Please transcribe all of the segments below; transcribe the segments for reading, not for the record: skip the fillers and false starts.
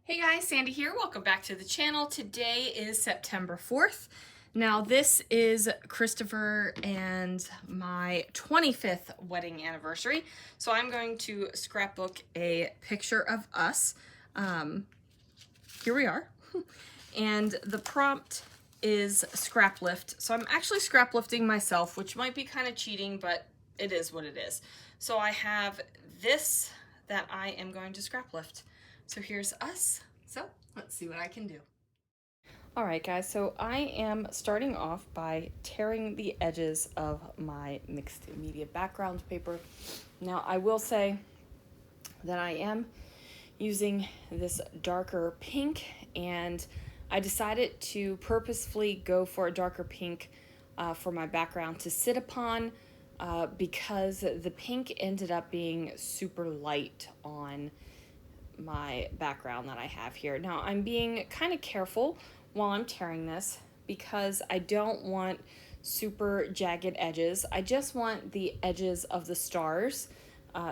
Hey guys, Sandy here. Welcome back to the channel. Today is September 4th. Now this is Christopher and my 25th wedding anniversary. So I'm going to scrapbook a picture of us. Here we are. And the prompt is scrap lift. So I'm actually scrap lifting myself, which might be kind of cheating, but it is what it is. So I have this that I am going to scrap lift. So here's us. So let's see what I can do. All right, guys, so I am starting off by tearing the edges of my mixed media background paper. Now, I will say that I am using this darker pink, and I decided to purposefully go for a darker pink for my background to sit upon because the pink ended up being super light on my background that I have here. Now I'm being kind of careful while I'm tearing this because I don't want super jagged edges. I just want the edges of the stars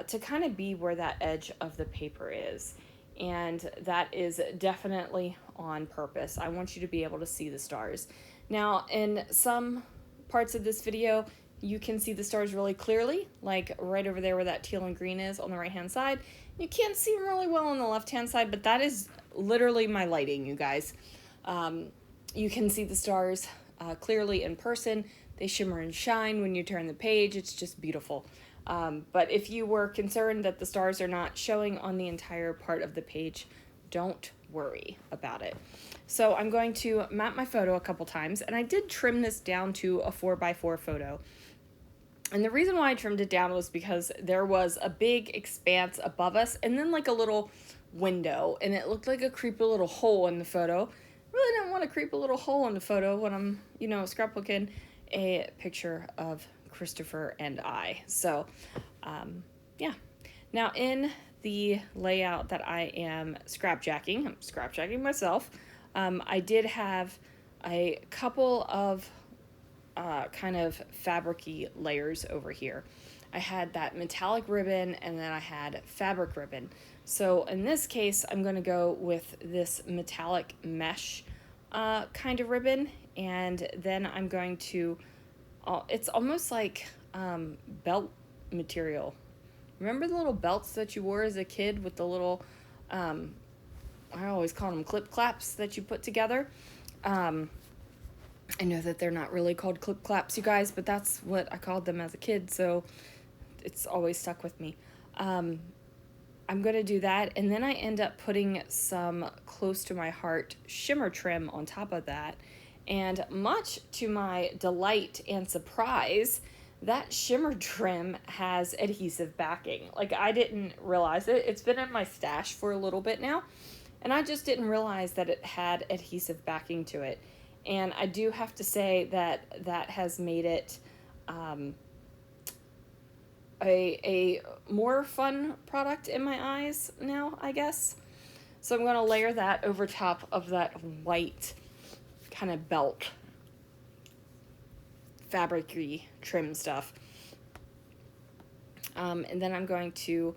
to kind of be where that edge of the paper is. And that is definitely on purpose. I want you to be able to see the stars. Now, in some parts of this video, you can see the stars really clearly, like right over there where that teal and green is on the right hand side. You can't see them really well on the left hand side, but that is literally my lighting, you guys. You can see the stars clearly in person. They shimmer and shine when you turn the page. It's just beautiful. But if you were concerned that the stars are not showing on the entire part of the page, don't worry about it. So I'm going to map my photo a couple times, and I did trim this down to a 4x4 photo. And the reason why I trimmed it down was because there was a big expanse above us and then like a little window, and it looked like a creepy little hole in the photo. Really didn't want to creep a little hole in the photo when I'm, scrapbooking a picture of Christopher and I. So, yeah. Now in the layout that I am scrapjacking, I'm scrapjacking myself, I did have a couple of kind of fabric-y layers over here. I had that metallic ribbon and then I had fabric ribbon. So in this case, I'm going to go with this metallic mesh kind of ribbon, and then I'm going to, it's almost like belt material. Remember the little belts that you wore as a kid with the little, I always call them clip claps that you put together? I know that they're not really called clip claps, you guys, but that's what I called them as a kid, so it's always stuck with me. I'm going to do that, and then I end up putting some close to my heart shimmer trim on top of that. And much to my delight and surprise, that shimmer trim has adhesive backing. Like, I didn't realize it. It's been in my stash for a little bit now, and I just didn't realize that it had adhesive backing to it. And I do have to say that that has made it a more fun product in my eyes now, I guess. So I'm going to layer that over top of that white kind of belt fabric-y trim stuff. And then I'm going to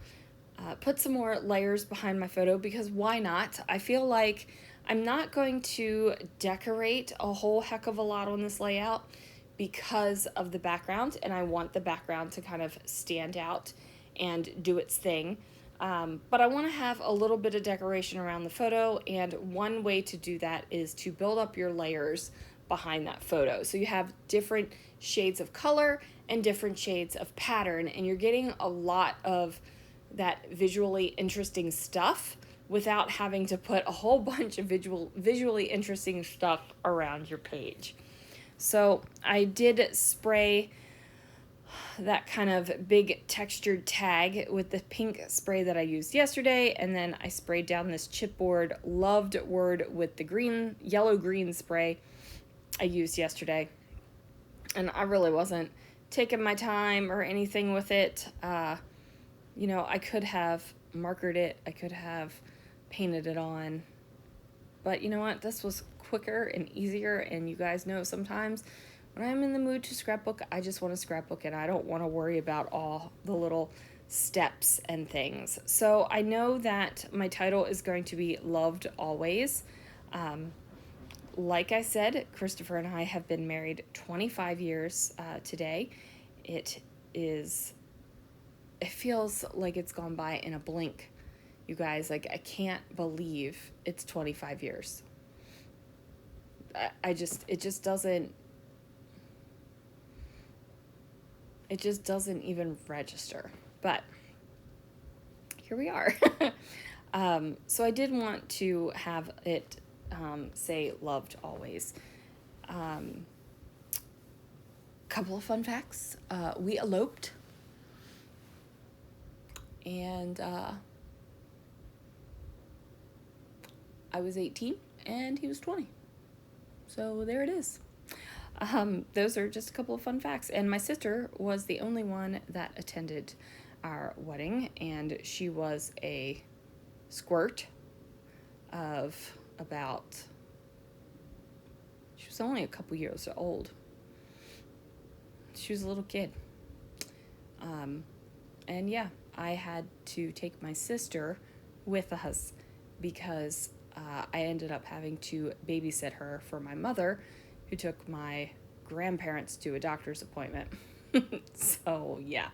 put some more layers behind my photo because why not? I feel like I'm not going to decorate a whole heck of a lot on this layout because of the background, and I want the background to kind of stand out and do its thing. But I want to have a little bit of decoration around the photo, and one way to do that is to build up your layers behind that photo. So you have different shades of color and different shades of pattern, and you're getting a lot of that visually interesting stuff without having to put a whole bunch of visually interesting stuff around your page. So I did spray that kind of big textured tag with the pink spray that I used yesterday, and then I sprayed down this chipboard loved word with the yellow-green spray I used yesterday. And I really wasn't taking my time or anything with it. I could have markered it, I could have painted it on, but you know what, this was quicker and easier, and you guys know sometimes when I'm in the mood to scrapbook, I just want to scrapbook and I don't want to worry about all the little steps and things. So I know that my title is going to be Loved Always. Like I said, Christopher and I have been married 25 years today. It feels like it's gone by in a blink, you guys. Like, I can't believe it's 25 years. It just doesn't even register. But here we are. So I did want to have it say Loved Always. Couple of fun facts. We eloped. And I was 18 and he was 20. So there it is. Those are just a couple of fun facts. And my sister was the only one that attended our wedding, and she was a squirt of she was only a couple years old. She was a little kid. And yeah, I had to take my sister with us because I ended up having to babysit her for my mother, who took my grandparents to a doctor's appointment. So yeah,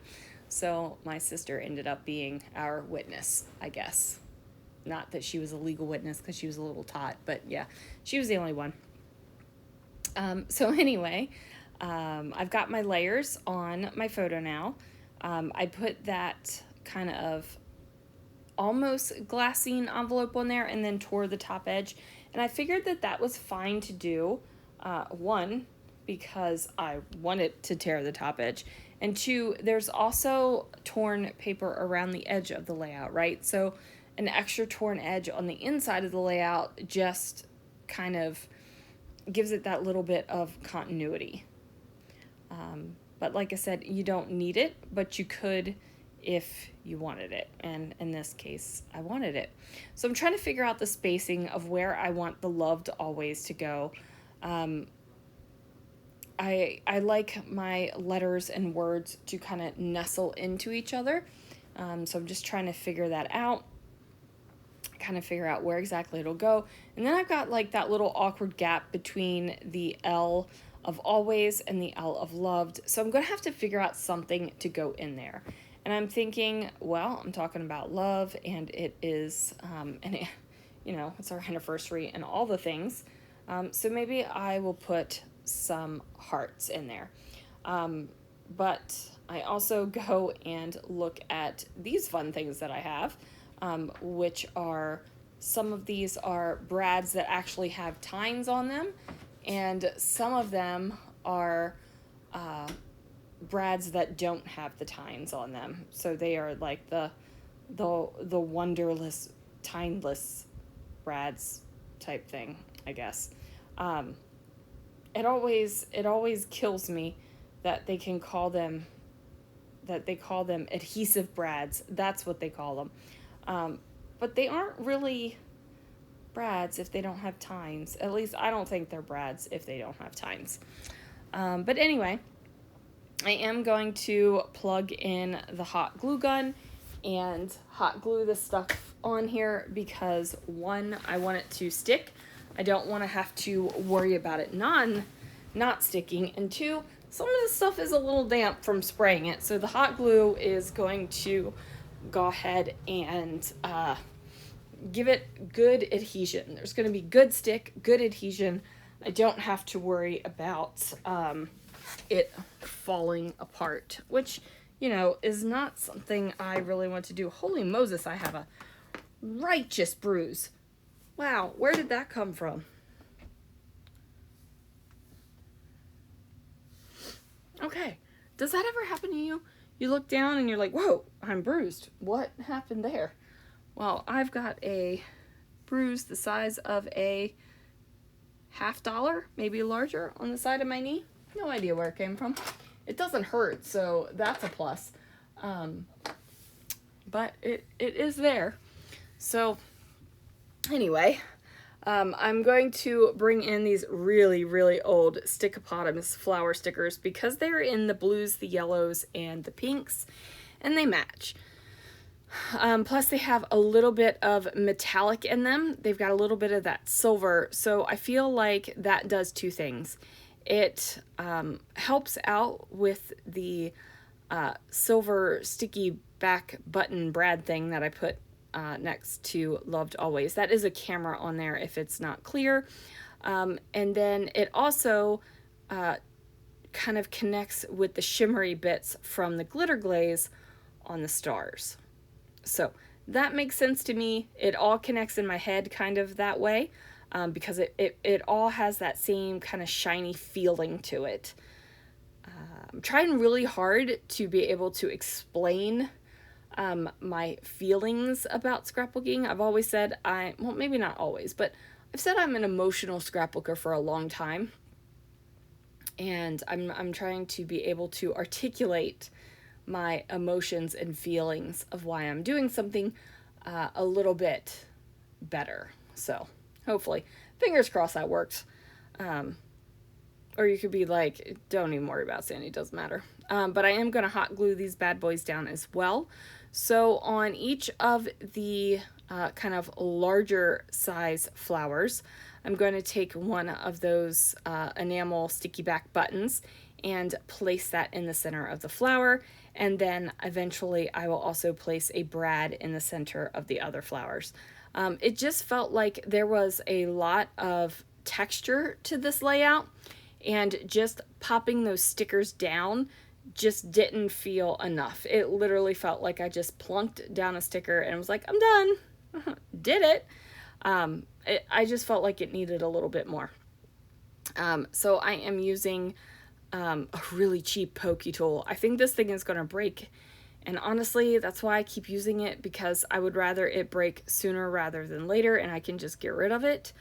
so my sister ended up being our witness, I guess. Not that she was a legal witness because she was a little tot, but yeah, she was the only one. So anyway, I've got my layers on my photo now. I put that kind of almost glassine envelope on there and then tore the top edge. And I figured that that was fine to do. One, because I wanted to tear the top edge. And two, there's also torn paper around the edge of the layout, right? So an extra torn edge on the inside of the layout just kind of gives it that little bit of continuity. But like I said, you don't need it, but you could if you wanted it. And in this case, I wanted it. So I'm trying to figure out the spacing of where I want the Loved Always to go. I like my letters and words to kind of nestle into each other. So I'm just trying to figure that out. Kind of figure out where exactly it'll go. And then I've got like that little awkward gap between the L of Always and the L of Loved. So I'm going to have to figure out something to go in there. And I'm thinking, well, I'm talking about love, and it is, it's our anniversary and all the things. So maybe I will put some hearts in there. But I also go and look at these fun things that I have, which are, some of these are brads that actually have tines on them, and some of them are brads that don't have the tines on them. So they are like the wonderless, tineless brads type thing, I guess. It always kills me that they call them adhesive brads. That's what they call them. But they aren't really brads if they don't have tines. At least I don't think they're brads if they don't have tines. But anyway, I am going to plug in the hot glue gun and hot glue the stuff on here because, one, I want it to stick. I don't want to have to worry about it not sticking. And two, some of the stuff is a little damp from spraying it. So the hot glue is going to go ahead and give it good adhesion. There's going to be good stick, good adhesion. I don't have to worry about it falling apart, which, is not something I really want to do. Holy Moses, I have a righteous bruise. Wow, where did that come from? Okay, does that ever happen to you? You look down and you're like, whoa, I'm bruised. What happened there? Well, I've got a bruise the size of a $50, maybe larger, on the side of my knee. No idea where it came from. It doesn't hurt, so that's a plus. But it is there. So anyway, I'm going to bring in these really, really old Stickopotamus flower stickers because they're in the blues, the yellows, and the pinks, and they match. Plus they have a little bit of metallic in them. They've got a little bit of that silver, so I feel like that does two things. It helps out with the silver sticky back button brad thing that I put next to Loved Always. That is a camera on there if it's not clear. And then it also kind of connects with the shimmery bits from the glitter glaze on the stars. So that makes sense to me. It all connects in my head kind of that way, because it all has that same kind of shiny feeling to it. I'm trying really hard to be able to explain my feelings about scrapbooking. I've always said well, maybe not always, but I've said I'm an emotional scrapbooker for a long time. And I'm trying to be able to articulate my emotions and feelings of why I'm doing something a little bit better. So hopefully, fingers crossed that works. Or you could be like, don't even worry about Sandy, it doesn't matter. But I am going to hot glue these bad boys down as well. So on each of the kind of larger size flowers, I'm going to take one of those enamel sticky back buttons and place that in the center of the flower. And then eventually I will also place a brad in the center of the other flowers. It just felt like there was a lot of texture to this layout, and just popping those stickers down just didn't feel enough. It literally felt like I just plunked down a sticker and was like, I'm done. Did it. I just felt like it needed a little bit more. So I am using a really cheap pokey tool. I think this thing is going to break, and honestly that's why I keep using it, because I would rather it break sooner rather than later and I can just get rid of it,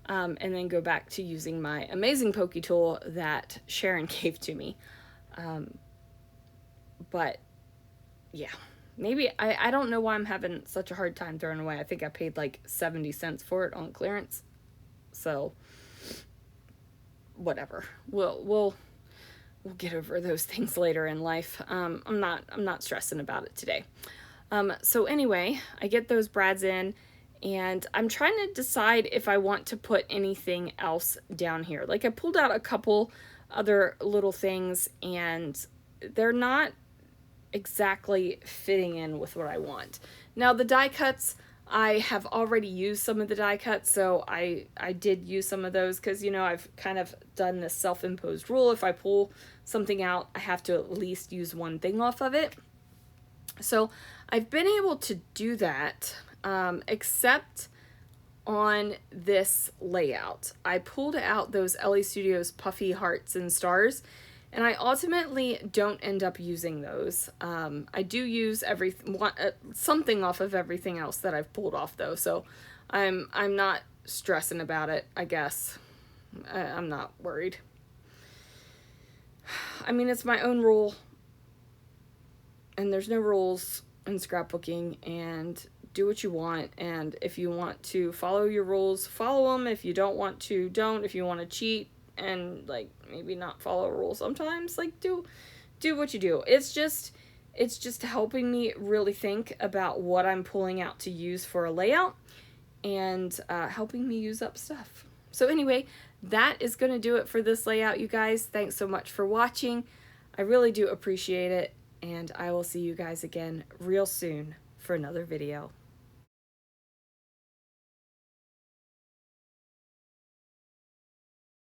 and then go back to using my amazing pokey tool that Sharon gave to me. But yeah, maybe I don't know why I'm having such a hard time throwing away. I think I paid like 70 cents for it on clearance, so whatever. We'll get over those things later in life. I'm not stressing about it today. So anyway, I get those brads in, and I'm trying to decide if I want to put anything else down here. Like I pulled out a couple other little things, and they're not exactly fitting in with what I want. Now the die cuts, I have already used some of the die cuts, so I did use some of those because, you know, I've kind of done this self-imposed rule. If I pull something out, I have to at least use one thing off of it. So I've been able to do that, except on this layout. I pulled out those LA Studios puffy hearts and stars, and I ultimately don't end up using those. I do use something off of everything else that I've pulled off though, so I'm not stressing about it, I guess. I'm not worried. I mean, it's my own rule, and there's no rules in scrapbooking, and do what you want, and if you want to follow your rules, follow them. If you don't want to, don't. If you want to cheat and like maybe not follow a rule sometimes, like do what you do. It's just helping me really think about what I'm pulling out to use for a layout, and helping me use up stuff. So anyway, that is going to do it for this layout, you guys. Thanks so much for watching. I really do appreciate it, and I will see you guys again real soon for another video.